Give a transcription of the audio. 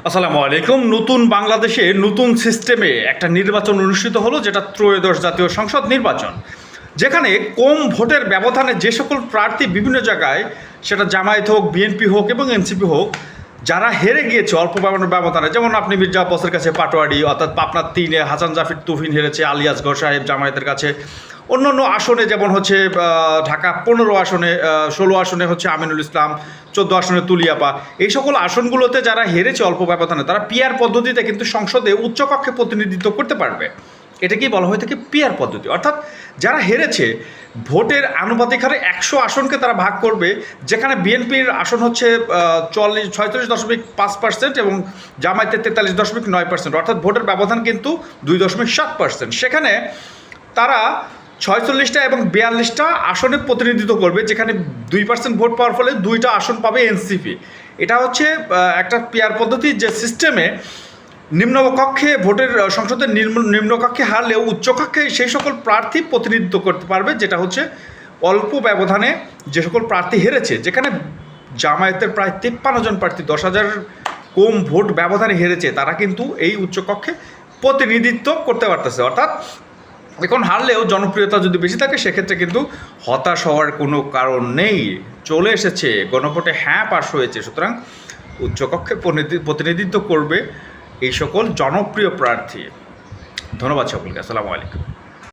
আসসালামু আলাইকুম। নতুন বাংলাদেশে নতুন সিস্টেমে একটা নির্বাচন অনুষ্ঠিত হলো, যেটা ত্রয়োদশ জাতীয় সংসদ নির্বাচন, যেখানে কম ভোটের ব্যবধানে যে সকল প্রার্থী বিভিন্ন জায়গায়, সেটা জামায়াত হোক, বিএনপি হোক এবং এনসিপি হোক, যারা হেরে গিয়েছে অল্প ব্যবধানে, যেমন আপনি মির্জা আব্বাসের কাছে পাটোয়ারি, অর্থাৎ পাবনার 3-এ হাসান জাফির তুহিন হেরেছে আলিয়াসগড় সাহেব জামায়াতের কাছে। অন্য অন্য আসনে যেমন হচ্ছে ঢাকা 15 আসনে, 16 আসনে হচ্ছে আমিনুল ইসলাম, 14 আসনে তুলিয়াপা। এই সকল আসনগুলোতে যারা হেরেছে অল্প ব্যবধানে, তারা পিআর পদ্ধতিতে কিন্তু সংসদে উচ্চকক্ষে প্রতিনিধিত্ব করতে পারবে। এটাকেই বলা হয়ে থাকে পিআর পদ্ধতি। অর্থাৎ যারা হেরেছে ভোটের আনুপাতিক হারে 100 আসনকে তারা ভাগ করবে, যেখানে বিএনপির আসন হচ্ছে 46.5% এবং জামায়াতের 43.9%, অর্থাৎ ভোটের ব্যবধান কিন্তু 2.7%। সেখানে তারা 46টা এবং 42টা আসনে প্রতিনিধিত্ব করবে, যেখানে 2% ভোট পাওয়ার ফলে 2টা আসন পাবে এনসিপি। এটা হচ্ছে একটা পিআর পদ্ধতি, যে সিস্টেমে নিম্নকক্ষে ভোটের সংসদের নিম্নকক্ষে হারলেও উচ্চকক্ষে সেই সকল প্রার্থী প্রতিনিধিত্ব করতে পারবে, যেটা হচ্ছে অল্প ব্যবধানে যে সকল প্রার্থী হেরেছে। যেখানে জামায়াতের প্রায় 53 জন প্রার্থী 10,000 কম ভোট ব্যবধানে হেরেছে, তারা কিন্তু এই উচ্চকক্ষে প্রতিনিধিত্ব করতে পারতেছে। অর্থাৎ এখন হারলেও জনপ্রিয়তা যদি বেশি থাকে, সেক্ষেত্রে কিন্তু হতাশ হওয়ার কোনো কারণ নেই। চলে এসেছে, গণভোটে হ্যাঁ পাস হয়েছে, সুতরাং উচ্চকক্ষে প্রতিনিধিত্ব করবে এই সকল জনপ্রিয় প্রার্থী। ধন্যবাদ সকলকে। আসসালামু আলাইকুম।